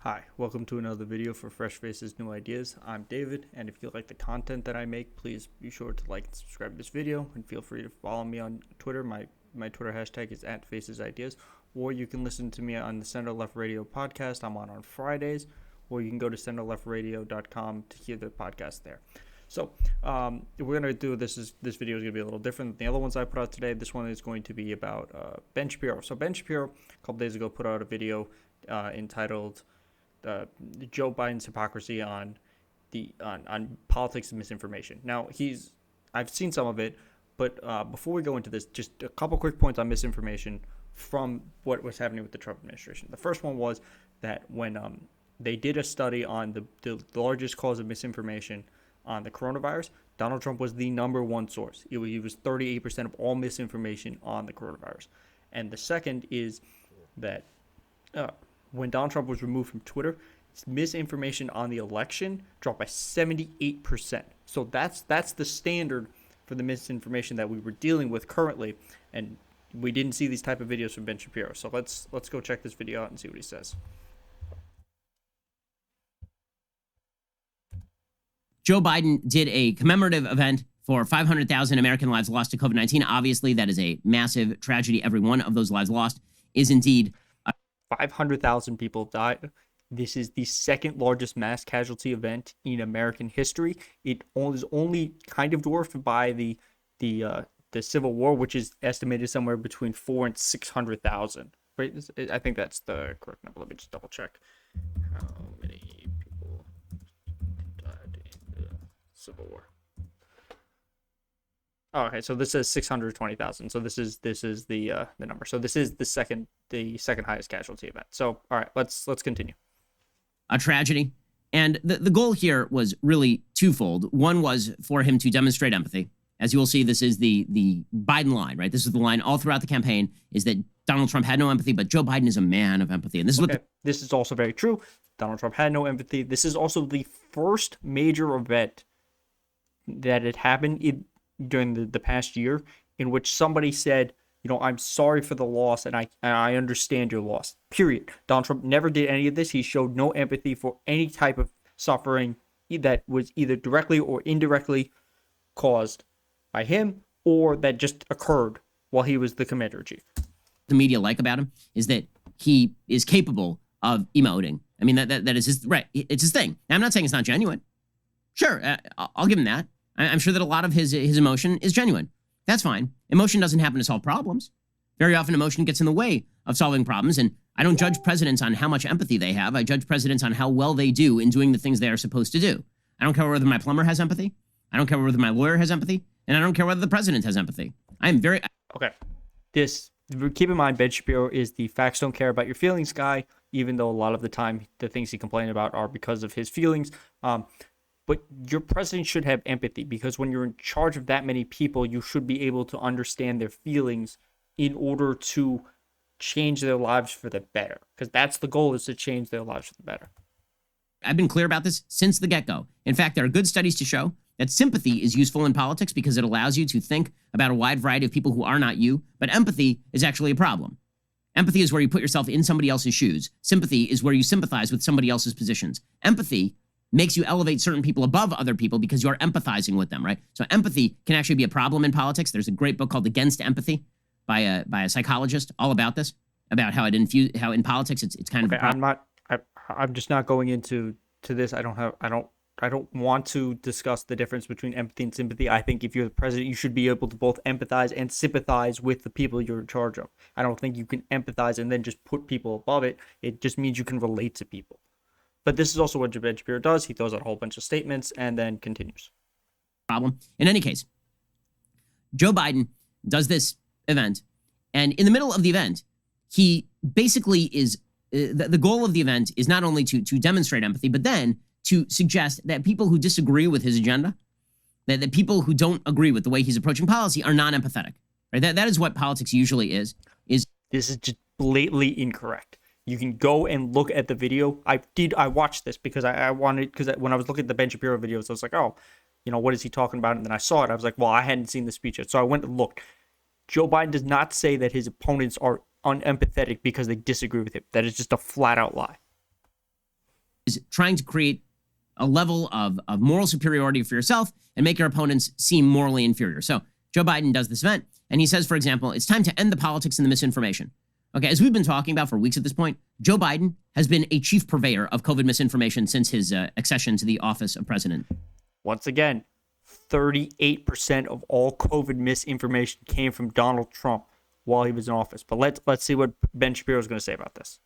Hi, welcome to another video for Fresh Faces, New Ideas. I'm David, and if you like the content that I make, please be sure to like and subscribe to this video, and feel free to follow me on Twitter. My Twitter hashtag is @FacesIdeas, or you can listen to me on the Center Left Radio podcast. I'm on Fridays, or you can go to centerleftradio.com to hear the podcast there. So we're gonna do this video is gonna be a little different than the other ones I put out today. This one is going to be about Ben Shapiro. So Ben Shapiro, a couple days ago, put out a video entitled Joe Biden's hypocrisy on politics and misinformation. Now I've seen some of it, but before we go into this, just a couple quick points on misinformation from what was happening with the Trump administration. The first one was that when they did a study on the largest cause of misinformation on the coronavirus, Donald Trump was the number one source. He was 38% of all misinformation on the coronavirus. And the second is that when Donald Trump was removed from Twitter, misinformation on the election dropped by 78%. So that's the standard for the misinformation that we were dealing with currently, and we didn't see these type of videos from Ben Shapiro. So let's go check this video out and see what he says. Joe Biden did a commemorative event for 500,000 American lives lost to COVID-19. Obviously, that is a massive tragedy. Every one of those lives lost is indeed 500,000 people died. This is the second largest mass casualty event in American history. It is only kind of dwarfed by the Civil War, which is estimated somewhere between 400,000 and 600,000. Right? I think that's the correct number. Let me just double check. How many people died in the Civil War? Oh, okay, so this says 620,000. So this is the number. So this is the second highest casualty event. So all right, let's continue. A tragedy, and the goal here was really twofold. One was for him to demonstrate empathy. As you will see, this is the Biden line, right? This is the line all throughout the campaign: is that Donald Trump had no empathy, but Joe Biden is a man of empathy, and this is this is also very true. Donald Trump had no empathy. This is also the first major event that had happened during the past year in which somebody said, I'm sorry for the loss, and I understand your loss, period. Donald Trump never did any of this. He showed no empathy for any type of suffering that was either directly or indirectly caused by him or that just occurred while he was the commander-in-chief. The media like about him is that he is capable of emoting. I mean, that is his, right, it's his thing. Now, I'm not saying it's not genuine. Sure, I'll give him that. I'm sure that a lot of his emotion is genuine. That's fine. Emotion doesn't happen to solve problems. Very often emotion gets in the way of solving problems, and I don't judge presidents on how much empathy they have. I judge presidents on how well they do in doing the things they are supposed to do. I don't care whether my plumber has empathy. I don't care whether my lawyer has empathy, and I don't care whether the president has empathy. Okay. Keep in mind, Ben Shapiro is the facts don't care about your feelings guy, even though a lot of the time the things he complains about are because of his feelings. But your president should have empathy, because when you're in charge of that many people, you should be able to understand their feelings in order to change their lives for the better. Because that's the goal, is to change their lives for the better. I've been clear about this since the get-go. In fact, there are good studies to show that sympathy is useful in politics because it allows you to think about a wide variety of people who are not you, but empathy is actually a problem. Empathy is where you put yourself in somebody else's shoes. Sympathy is where you sympathize with somebody else's positions. Empathy makes you elevate certain people above other people because you're empathizing with them, right? So empathy can actually be a problem in politics. There's a great book called Against Empathy by a psychologist, all about this, about how in politics it's kind of a problem. I'm just not going into this. I don't want to discuss the difference between empathy and sympathy. I think if you're the president, you should be able to both empathize and sympathize with the people you're in charge of. I don't think you can empathize and then just put people above it. It just means you can relate to people. But this is also what Ben Shapiro does. He throws out a whole bunch of statements and then continues. Problem. In any case, Joe Biden does this event, and in the middle of the event, he basically is the goal of the event is not only to demonstrate empathy, but then to suggest that people who disagree with his agenda, that people who don't agree with the way he's approaching policy are non-empathetic. Right? That is what politics usually is. This is just blatantly incorrect. You can go and look at the video. I watched this because I wanted, because when I was looking at the Ben Shapiro videos, I was like, oh, what is he talking about? And then I saw it. I was like, well, I hadn't seen the speech yet. So I went and looked. Joe Biden does not say that his opponents are unempathetic because they disagree with him. That is just a flat out lie. is trying to create a level of moral superiority for yourself and make your opponents seem morally inferior. So Joe Biden does this event, and he says, for example, it's time to end the politics and the misinformation. Okay, as we've been talking about for weeks at this point, Joe Biden has been a chief purveyor of COVID misinformation since his accession to the office of president. Once again, 38% of all COVID misinformation came from Donald Trump while he was in office. But let's see what Ben Shapiro is going to say about this.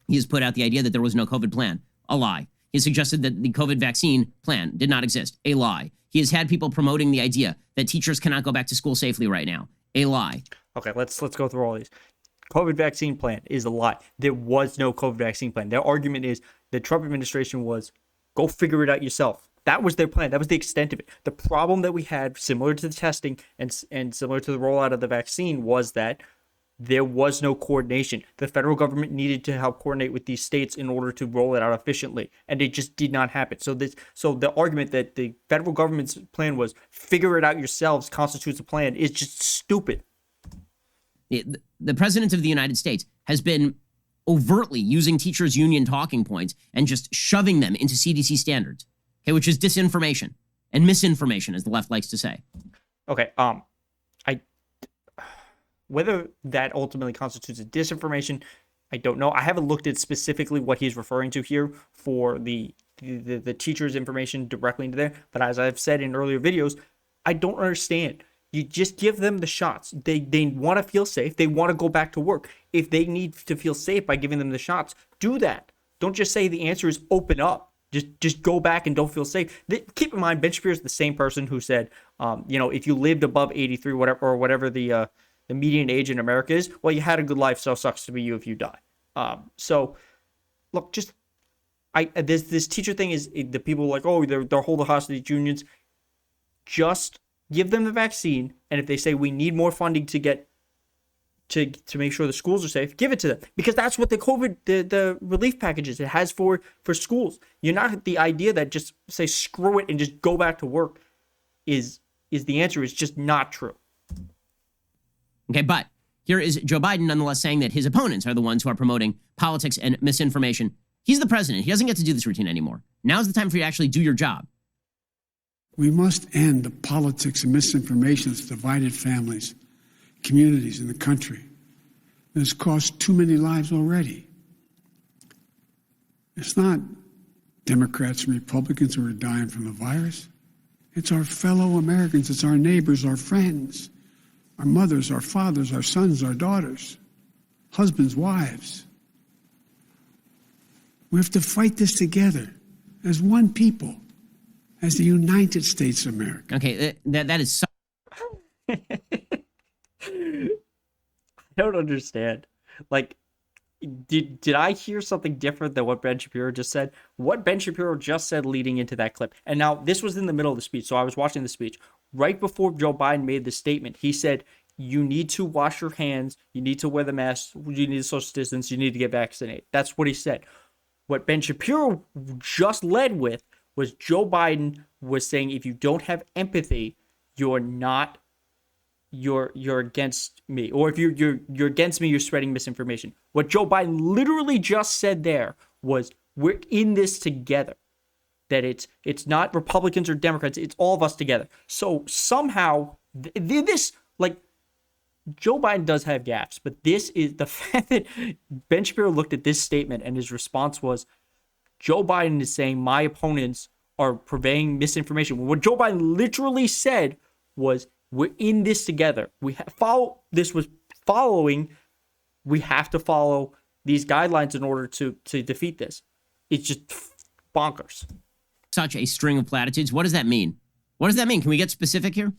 He has put out the idea that there was no COVID plan. A lie. He suggested that the COVID vaccine plan did not exist. A lie. He has had people promoting the idea that teachers cannot go back to school safely right now. A lie. Okay, let's go through all these. COVID vaccine plan is a lie. There was no COVID vaccine plan. Their argument is the Trump administration was, go figure it out yourself. That was their plan. That was the extent of it. The problem that we had, similar to the testing and similar to the rollout of the vaccine, was that there was no coordination. The federal government needed to help coordinate with these states in order to roll it out efficiently, and it just did not happen. So the argument that the federal government's plan was figure it out yourselves constitutes a plan is just stupid. The president of the United States has been overtly using teachers' union talking points and just shoving them into CDC standards, okay, which is disinformation and misinformation, as the left likes to say. Okay, whether that ultimately constitutes a disinformation, I don't know. I haven't looked at specifically what he's referring to here for the teacher's information directly into there. But as I've said in earlier videos, I don't understand. You just give them the shots. They want to feel safe. They want to go back to work. If they need to feel safe by giving them the shots, do that. Don't just say the answer is open up. Just go back and don't feel safe. Keep in mind, Ben Shapiro is the same person who said, if you lived above 83, whatever the median age in America is, well, you had a good life, so it sucks to be you if you die. So, look, this teacher thing is the people are like, oh, they're holding hostage unions. Just give them the vaccine, and if they say we need more funding to get to make sure the schools are safe, give it to them, because that's what the COVID the relief packages it has for schools. You're not the idea that just say screw it and just go back to work is the answer is just not true. Okay, but here is Joe Biden nonetheless saying that his opponents are the ones who are promoting politics and misinformation. He's the president. He doesn't get to do this routine anymore. Now's the time for you to actually do your job. We must end the politics and misinformation that's divided families, communities, in the country. It has cost too many lives already. It's not Democrats and Republicans who are dying from the virus. It's our fellow Americans. It's our neighbors, our friends, our mothers, our fathers, our sons, our daughters, husbands, wives. We have to fight this together as one people, as the United States of America. Okay, that is so... I don't understand. Like, did I hear something different than what Ben Shapiro just said? What Ben Shapiro just said leading into that clip. And now, this was in the middle of the speech, so I was watching the speech. Right before Joe Biden made the statement, he said, you need to wash your hands, you need to wear the mask, you need to social distance, you need to get vaccinated. That's what he said. What Ben Shapiro just led with was Joe Biden was saying, if you don't have empathy, you're against me. Or if you're against me, you're spreading misinformation. What Joe Biden literally just said there was, we're in this together. That it's not Republicans or Democrats, it's all of us together. So somehow, this, like, Joe Biden does have gaffes, but this is the fact that Ben Shapiro looked at this statement and his response was, Joe Biden is saying my opponents are purveying misinformation. What Joe Biden literally said was, we're in this together. We have we have to follow these guidelines in order to defeat this. It's just bonkers. Such a string of platitudes. What does that mean? What does that mean? Can we get specific here?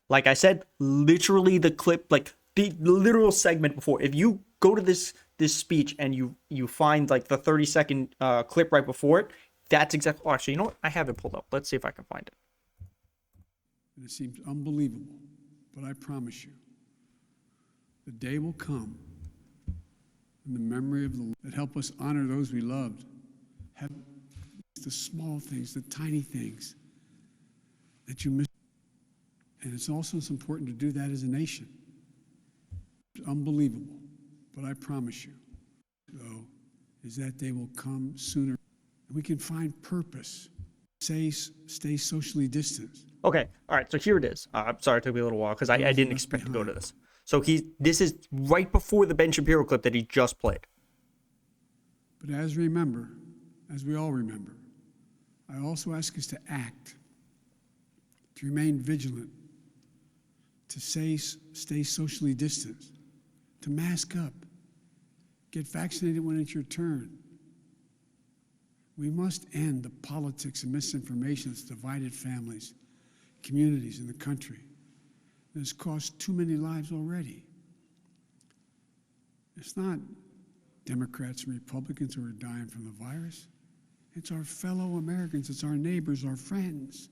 Like I said, literally the clip, like the literal segment before. If you go to this speech and you find like the 30-second clip right before it, that's exactly. Oh, actually, you know what? I have it pulled up. Let's see if I can find it. And it seems unbelievable, but I promise you, the day will come in the memory of the that help us honor those we loved. Have the small things, the tiny things that you miss. And it's also important to do that as a nation. It's unbelievable, but I promise you. So is that they will come sooner. We can find purpose. Stay socially distanced. Okay, all right, so here it is. I'm sorry it took me a little while because I didn't expect to go to this. So this is right before the Ben Shapiro clip that he just played. But as we all remember, I also ask us to act, to remain vigilant, to stay socially distanced, to mask up, get vaccinated when it's your turn. We must end the politics and misinformation that's divided families, communities, in the country. It has cost too many lives already. It's not Democrats and Republicans who are dying from the virus. It's our fellow Americans. It's our neighbors, our friends,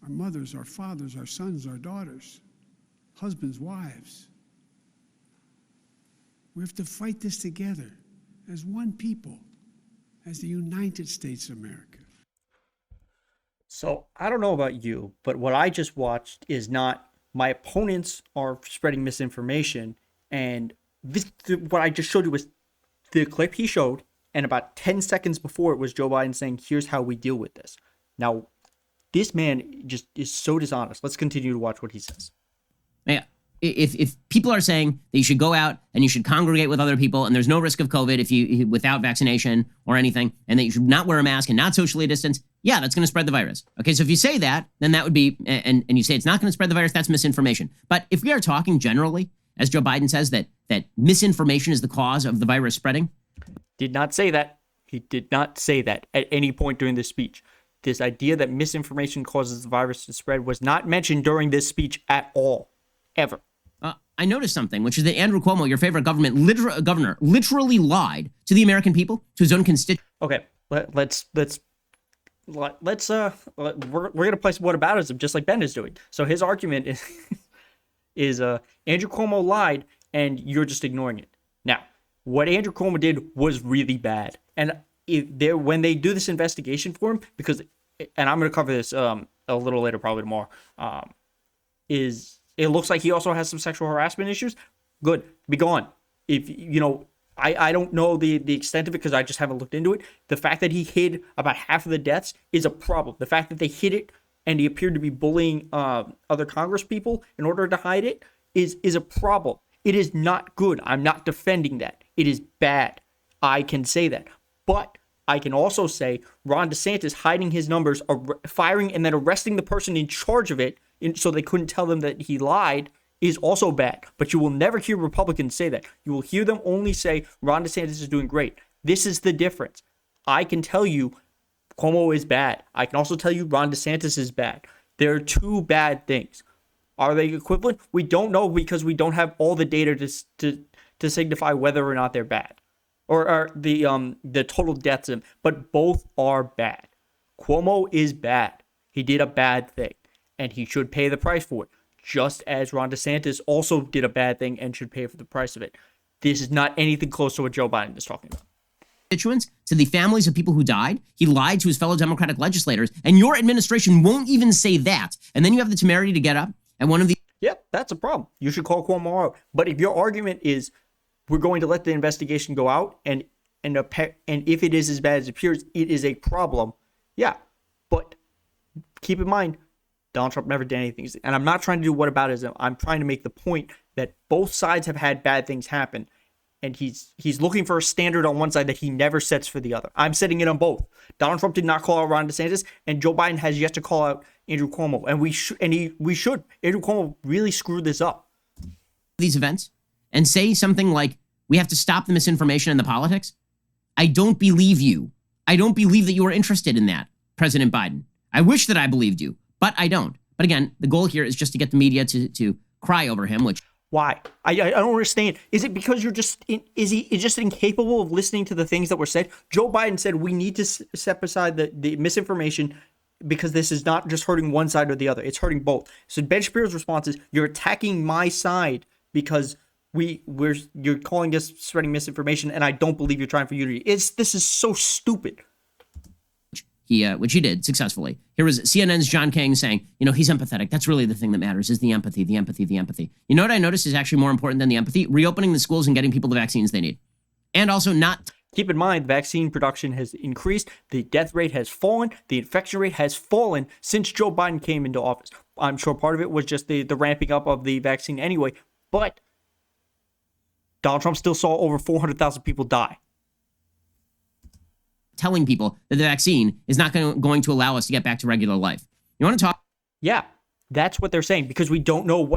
our mothers, our fathers, our sons, our daughters, husbands, wives. We have to fight this together as one people, as the United States of America. So I don't know about you, but what I just watched is not my opponents are spreading misinformation, and what I just showed you was the clip he showed, and about 10 seconds before it was Joe Biden saying, here's how we deal with this. Now, this man just is so dishonest. Let's continue to watch what he says. Yeah. If people are saying that you should go out and you should congregate with other people and there's no risk of COVID if you without vaccination or anything, and that you should not wear a mask and not socially distance, yeah, that's going to spread the virus. Okay, so if you say that, then that would be, and you say it's not going to spread the virus, that's misinformation. But if we are talking generally, as Joe Biden says, that misinformation is the cause of the virus spreading. Did not say that. He did not say that at any point during this speech. This idea that misinformation causes the virus to spread was not mentioned during this speech at all, ever. I noticed something, which is that Andrew Cuomo, your favorite governor, literally lied to the American people, to his own constituents. Okay, we're gonna play some whataboutism just like Ben is doing. So his argument is Andrew Cuomo lied and you're just ignoring it. Now, what Andrew Cuomo did was really bad, and when they do this investigation for him, because, and I'm gonna cover this a little later, probably tomorrow, it looks like he also has some sexual harassment issues. Good, be gone. If I don't know the extent of it because I just haven't looked into it. The fact that he hid about half of the deaths is a problem. The fact that they hid it and he appeared to be bullying other Congress people in order to hide it is a problem. It is not good. I'm not defending that. It is bad. I can say that. But I can also say Ron DeSantis hiding his numbers, firing and then arresting the person in charge of it so they couldn't tell them that he lied is also bad. But you will never hear Republicans say that. You will hear them only say Ron DeSantis is doing great. This is the difference. I can tell you Cuomo is bad. I can also tell you Ron DeSantis is bad. There are two bad things. Are they equivalent? We don't know because we don't have all the data to signify whether or not they're bad. Or the total deaths in them. But both are bad. Cuomo is bad. He did a bad thing. And he should pay the price for it. Just as Ron DeSantis also did a bad thing and should pay for the price of it. This is not anything close to what Joe Biden is talking about. Constituents, to the families of people who died. He lied to his fellow Democratic legislators, and your administration won't even say that. And then you have the temerity to get up and one of the... Yep, that's a problem. You should call Cuomo out. But if your argument is we're going to let the investigation go out and if it is as bad as it appears, it is a problem. Yeah, but keep in mind, Donald Trump never did anything. And I'm not trying to do whataboutism. I'm trying to make the point that both sides have had bad things happen. And he's looking for a standard on one side that he never sets for the other. I'm setting it on both. Donald Trump did not call out Ron DeSantis, and Joe Biden has yet to call out Andrew Cuomo. And we should. Andrew Cuomo really screwed this up. These events and say something like, we have to stop the misinformation and the politics. I don't believe you. I don't believe that you are interested in that, President Biden. I wish that I believed you, but I don't. But again, the goal here is just to get the media to cry over him, which... Why? I don't understand. Is it because is he just incapable of listening to the things that were said? Joe Biden said we need to set aside the misinformation because this is not just hurting one side or the other. It's hurting both. So Ben Shapiro's response is, you're attacking my side because you're calling us spreading misinformation, and I don't believe you're trying for unity. This is so stupid. Which he did successfully. Here was CNN's John King saying, he's empathetic. That's really the thing that matters, is the empathy, the empathy, the empathy. You know what I noticed is actually more important than the empathy? Reopening the schools and getting people the vaccines they need. And also not... Keep in mind, vaccine production has increased, the death rate has fallen, the infection rate has fallen since Joe Biden came into office. I'm sure part of it was just the ramping up of the vaccine anyway, but Donald Trump still saw over 400,000 people die. Telling people that the vaccine is not going to allow us to get back to regular life. You want to talk? Yeah, that's what they're saying, because we don't know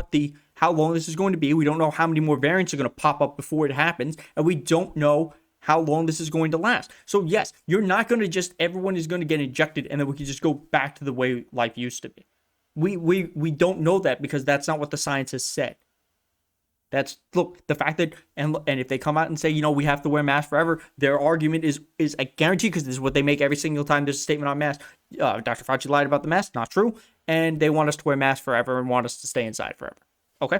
how long this is going to be. We don't know how many more variants are going to pop up before it happens, and we don't know how long this is going to last. So yes, you're not going to just, everyone is going to get injected and then we can just go back to the way life used to be. We don't know that, because that's not what the science has said. Look, the fact that, and if they come out and say, we have to wear masks forever, their argument is I guarantee, because this is what they make every single time there's a statement on masks. Dr. Fauci lied about the mask, not true. And they want us to wear masks forever and want us to stay inside forever. Okay?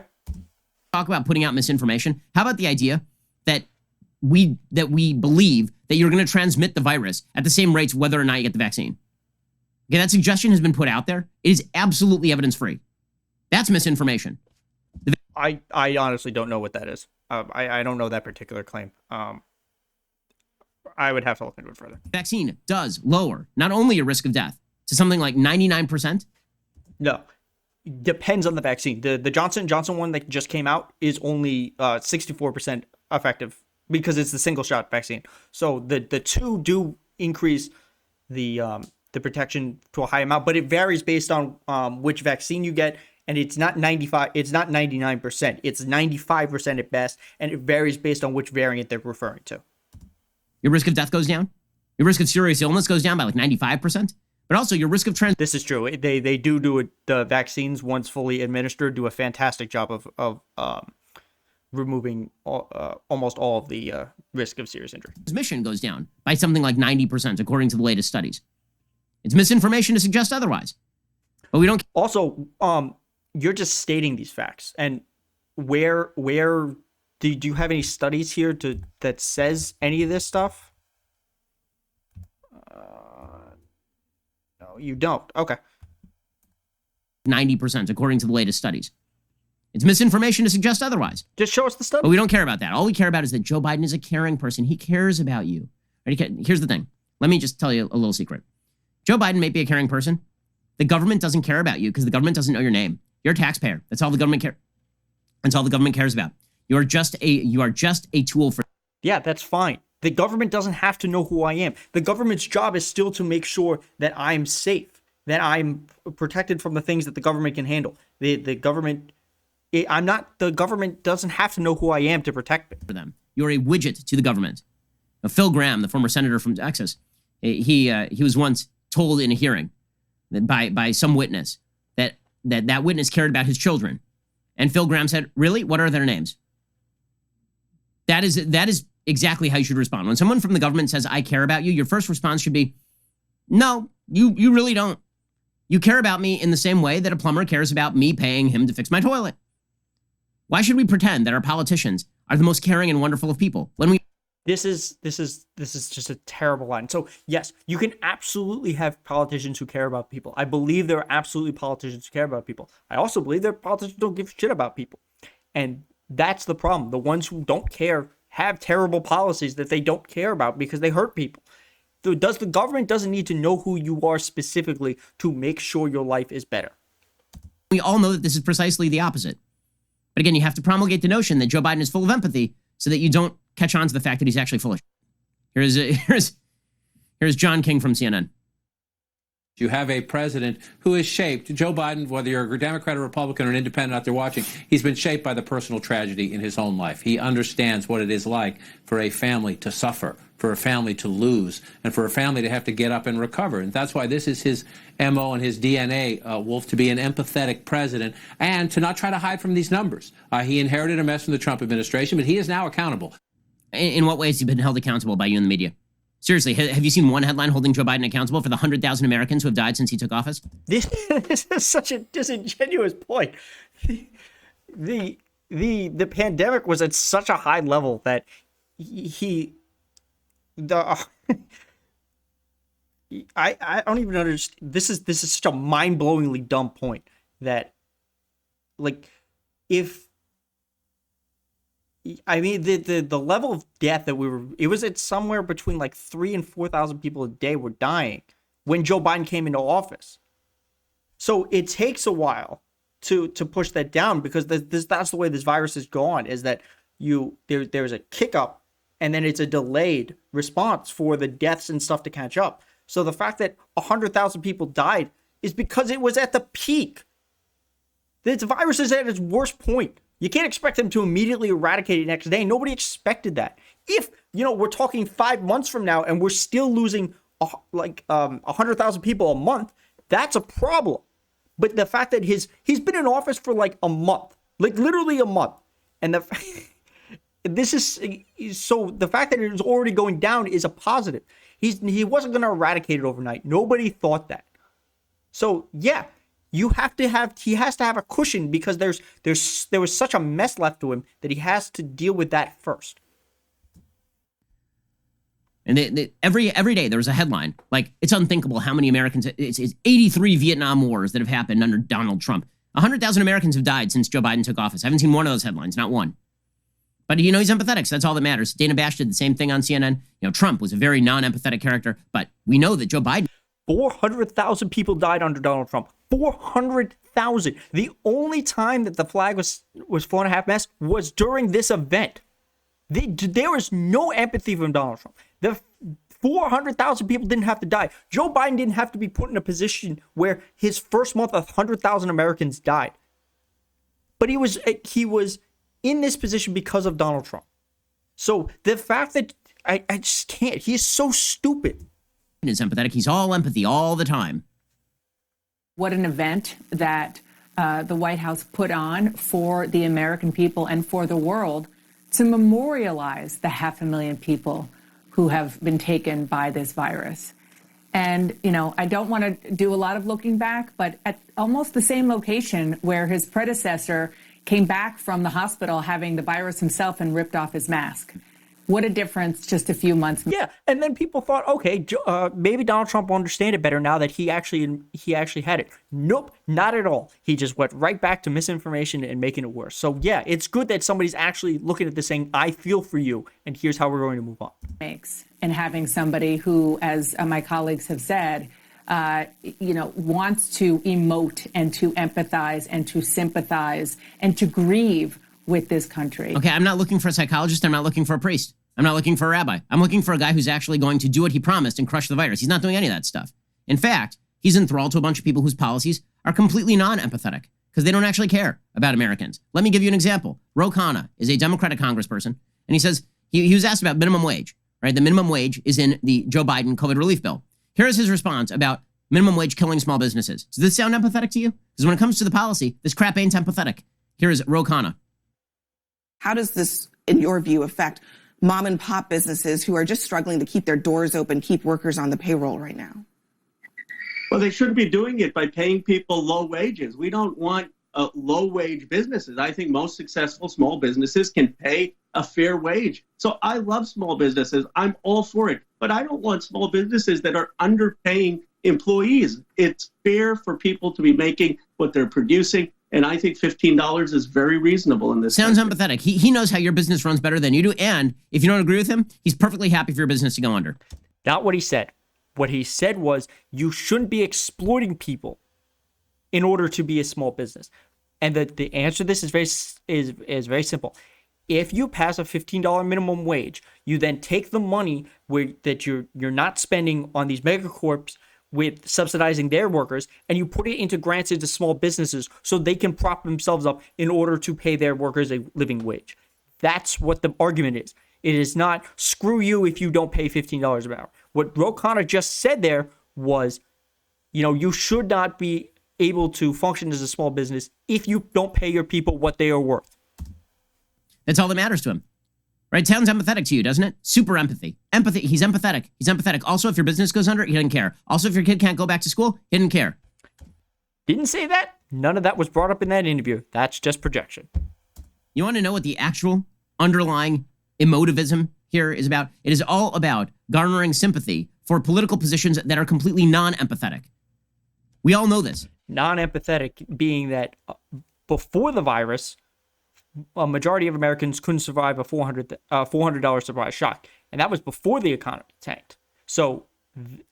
Talk about putting out misinformation. How about the idea that we believe that you're going to transmit the virus at the same rates whether or not you get the vaccine? Okay, that suggestion has been put out there. It is absolutely evidence-free. That's misinformation. I honestly don't know what that is. I don't know that particular claim. I would have to look into it further. Vaccine does lower not only your risk of death to something like 99%. No, depends on the vaccine. The Johnson & Johnson one that just came out is only 64% effective, because it's the single shot vaccine. So the two do increase the protection to a high amount, but it varies based on which vaccine you get. And it's not 95, it's not 99%. It's 95% at best, and it varies based on which variant they're referring to. Your risk of death goes down. Your risk of serious illness goes down by like 95%. But also your risk of This is true. They do it. The vaccines, once fully administered, do a fantastic job of removing almost all of the risk of serious injury. Transmission goes down by something like 90%, according to the latest studies. It's misinformation to suggest otherwise. But we don't. Also, you're just stating these facts, and where do you have any studies here that says any of this stuff? No, you don't. Okay. 90%, according to the latest studies. It's misinformation to suggest otherwise. Just show us the study. But we don't care about that. All we care about is that Joe Biden is a caring person. He cares about you. Here's the thing. Let me just tell you a little secret. Joe Biden may be a caring person. The government doesn't care about you because the government doesn't know your name. You're a taxpayer. That's all the government cares. That's all the government cares about. You are just a tool for. Yeah, that's fine. The government doesn't have to know who I am. The government's job is still to make sure that I'm safe, that I'm protected from the things that the government can handle. The government doesn't have to know who I am to protect me. For them. You're a widget to the government. Now, Phil Gramm, the former senator from Texas, he was once told in a hearing that by some witness that witness cared about his children. And Phil Gramm said, "Really? What are their names?" That is exactly how you should respond. When someone from the government says, "I care about you," your first response should be, "No, you really don't. You care about me in the same way that a plumber cares about me paying him to fix my toilet." Why should we pretend that our politicians are the most caring and wonderful of people when we? This is just a terrible line. So yes, you can absolutely have politicians who care about people. I believe there are absolutely politicians who care about people. I also believe that politicians don't give a shit about people. And that's the problem. The ones who don't care have terrible policies that they don't care about because they hurt people. The government doesn't need to know who you are specifically to make sure your life is better. We all know that this is precisely the opposite. But again, you have to promulgate the notion that Joe Biden is full of empathy so that you don't catch on to the fact that he's actually full of shit. Here's John King from CNN. You have a president who is shaped, Joe Biden, whether you're a Democrat or Republican or an independent out there watching, he's been shaped by the personal tragedy in his own life. He understands what it is like for a family to suffer, for a family to lose, and for a family to have to get up and recover. And that's why this is his MO and his DNA, Wolf, to be an empathetic president and to not try to hide from these numbers. He inherited a mess from the Trump administration, but he is now accountable. In what ways has he been held accountable by you in the media? Seriously, have you seen one headline holding Joe Biden accountable for the 100,000 Americans who have died since he took office? This is such a disingenuous point. The pandemic was at such a high level that I don't even understand. This is such a mind-blowingly dumb point that, like, if I mean, the level of death that it was at somewhere between like 3,000 and 4,000 people a day were dying when Joe Biden came into office. So it takes a while to push that down, because that's the way this virus has gone, is that there's a kick up and then it's a delayed response for the deaths and stuff to catch up. So the fact that 100,000 people died is because it was at the peak. This virus is at its worst point. You can't expect them to immediately eradicate it next day. Nobody expected that. If, we're talking 5 months from now and we're still losing 100,000 people a month, that's a problem. But the fact that he's been in office for like a month, like literally a month, and the fact that it is already going down is a positive. He wasn't going to eradicate it overnight. Nobody thought that. So yeah, he has to have a cushion, because there was such a mess left to him that he has to deal with that first. And every day there was a headline like, it's unthinkable how many Americans. It's 83 Vietnam Wars that have happened under Donald Trump. 100,000 Americans have died since Joe Biden took office. I haven't seen one of those headlines, not one. But he's empathetic, so that's all that matters. Dana Bash did the same thing on CNN. Trump was a very non-empathetic character, but we know that Joe Biden. 400,000 people died under Donald Trump. 400,000. The only time that the flag was flown at half-mast was during this event. There was no empathy from Donald Trump. The 400,000 people didn't have to die. Joe Biden didn't have to be put in a position where his first month 100,000 Americans died. But he was in this position because of Donald Trump. So the fact that I just can't. He is so stupid. Is empathetic. He's all empathy all the time. What an event that the White House put on for the American people and for the world to memorialize the 500,000 people who have been taken by this virus. And, I don't want to do a lot of looking back, but at almost the same location where his predecessor came back from the hospital having the virus himself and ripped off his mask. What a difference just a few months. Yeah, and then people thought, okay, maybe Donald Trump will understand it better now that he actually had it. Nope, not at all. He just went right back to misinformation and making it worse. So yeah, it's good that somebody's actually looking at this saying, I feel for you, and here's how we're going to move on. And having somebody who, as my colleagues have said, wants to emote and to empathize and to sympathize and to grieve with this country. Okay, I'm not looking for a psychologist. I'm not looking for a priest. I'm not looking for a rabbi. I'm looking for a guy who's actually going to do what he promised and crush the virus. He's not doing any of that stuff. In fact, he's enthralled to a bunch of people whose policies are completely non-empathetic because they don't actually care about Americans. Let me give you an example. Ro Khanna is a Democratic congressperson, and he says he was asked about minimum wage, right? The minimum wage is in the Joe Biden COVID relief bill. Here is his response about minimum wage killing small businesses. Does this sound empathetic to you? Because when it comes to the policy, this crap ain't empathetic. Here is Ro Khanna. How does this, in your view, affect mom and pop businesses who are just struggling to keep their doors open, keep workers on the payroll right now? Well, they shouldn't be doing it by paying people low wages. We don't want low wage businesses. I think most successful small businesses can pay a fair wage. So I love small businesses. I'm all for it. But I don't want small businesses that are underpaying employees. It's fair for people to be making what they're producing. And I think $15 is very reasonable in this. Sounds country. empathetic. He knows how your business runs better than you do. And if you don't agree with him, he's perfectly happy for your business to go under. Not what he said. What he said was you shouldn't be exploiting people in order to be a small business. And the answer to this is very simple. If you pass a $15 minimum wage, you then take the money that you're not spending on these megacorps with subsidizing their workers, and you put it into grants into small businesses so they can prop themselves up in order to pay their workers a living wage. That's what the argument is. It is not screw you if you don't pay $15 an hour. What Ro Khanna just said there was, you should not be able to function as a small business if you don't pay your people what they are worth. That's all that matters to him. Right? Sounds empathetic to you, doesn't it? Super empathy. Empathy. He's empathetic. He's empathetic. Also, if your business goes under, he doesn't care. Also, if your kid can't go back to school, he didn't care. Didn't say that. None of that was brought up in that interview. That's just projection. You want to know what the actual underlying emotivism here is about? It is all about garnering sympathy for political positions that are completely non-empathetic. We all know this. Non-empathetic being that before the virus, a majority of Americans couldn't survive a $400 surprise shock, and that was before the economy tanked. So,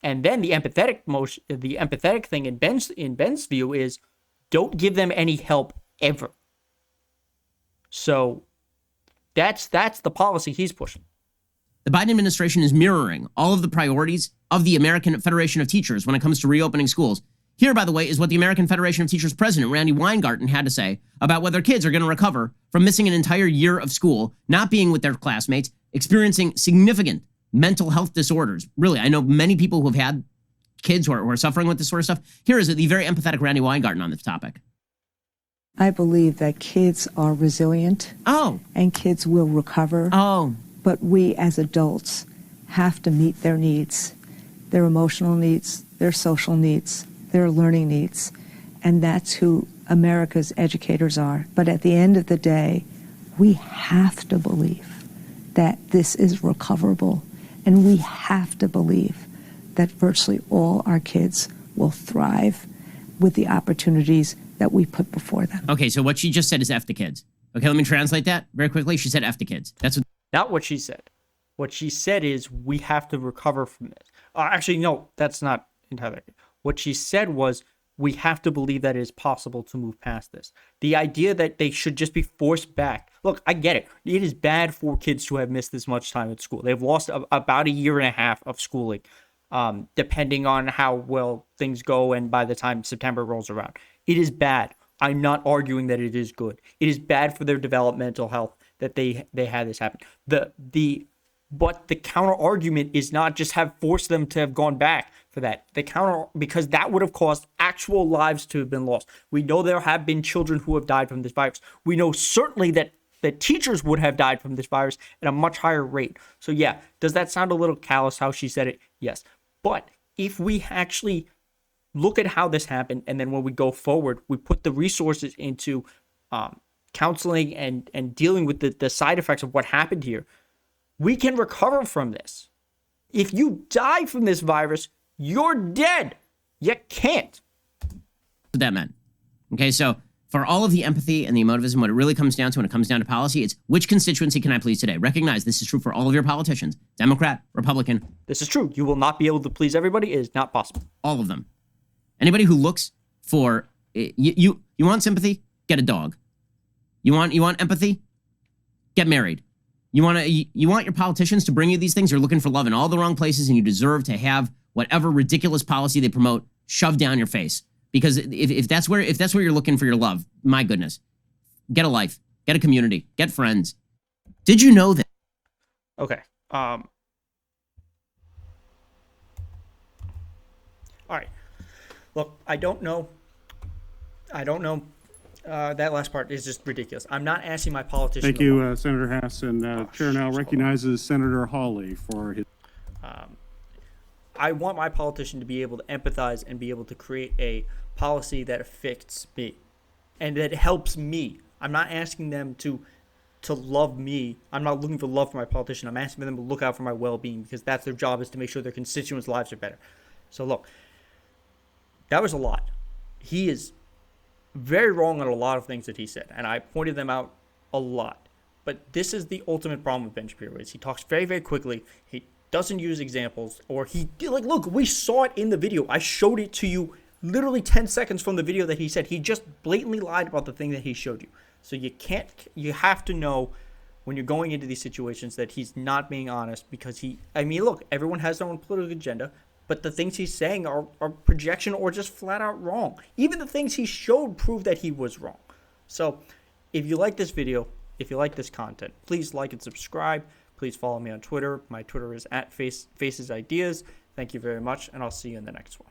and then the empathetic thing in Ben's view is, don't give them any help ever. So, that's the policy he's pushing. The Biden administration is mirroring all of the priorities of the American Federation of Teachers when it comes to reopening schools. Here, by the way, is what the American Federation of Teachers president, Randy Weingarten, had to say about whether kids are going to recover from missing an entire year of school, not being with their classmates, experiencing significant mental health disorders. Really, I know many people who have had kids who are suffering with this sort of stuff. Here is the very empathetic Randy Weingarten on this topic. I believe that kids are resilient. Oh. And kids will recover. Oh. But we as adults have to meet their needs, their emotional needs, their social needs, their learning needs. And that's who America's educators are. But at the end of the day, we have to believe that this is recoverable. And we have to believe that virtually all our kids will thrive with the opportunities that we put before them. Okay, so what she just said is F the kids. Okay, let me translate that very quickly. She said F the kids. That's what... Not what she said. What she said is, we have to recover from this. Actually, no, that's not entirely. What she said was, we have to believe that it is possible to move past this. The idea that they should just be forced back. Look, I get it. It is bad for kids to have missed this much time at school. They've lost about a year and a half of schooling, depending on how well things go and by the time September rolls around. It is bad. I'm not arguing that it is good. It is bad for their developmental health that they had this happen. But the counter argument is not just have forced them to have gone back for that. Because that would have caused actual lives to have been lost. We know there have been children who have died from this virus. We know certainly that the teachers would have died from this virus at a much higher rate. So yeah, does that sound a little callous how she said it? Yes. But if we actually look at how this happened, and then when we go forward, we put the resources into counseling and dealing with the side effects of what happened here, we can recover from this. If you die from this virus, you're dead. You can't. What that meant. Okay, so for all of the empathy and the emotivism, what it really comes down to when it comes down to policy, it's which constituency can I please today? Recognize this is true for all of your politicians, Democrat, Republican. This is true. You will not be able to please everybody. It is not possible. All of them. Anybody who looks for, you want sympathy? Get a dog. You want empathy? Get married. You want your politicians to bring you these things? You're looking for love in all the wrong places, and you deserve to have whatever ridiculous policy they promote shoved down your face. Because if that's where you're looking for your love, my goodness, get a life, get a community, get friends. Did you know that? Okay. All right. Look, I don't know. That last part is just ridiculous. I'm not asking my politician. Thank you, Senator Hass. And Chair now recognizes Senator Hawley for his. I want my politician to be able to empathize and be able to create a policy that affects me and that helps me. I'm not asking them to love me. I'm not looking for love for my politician. I'm asking them to look out for my well-being, because that's their job, is to make sure their constituents' lives are better. So look, that was a lot. He is very wrong on a lot of things that he said, and I pointed them out a lot. But this is the ultimate problem with Ben Shapiro, is he talks very, very quickly. He doesn't use examples, or look, we saw it in the video. I showed it to you literally 10 seconds from the video that he said. He just blatantly lied about the thing that he showed you. So you have to know when you're going into these situations that he's not being honest, because look, everyone has their own political agenda, but the things he's saying are projection or just flat out wrong. Even the things he showed prove that he was wrong. So if you like this video, if you like this content, please like and subscribe. Please follow me on Twitter. My Twitter is @FacesIdeas. Thank you very much, and I'll see you in the next one.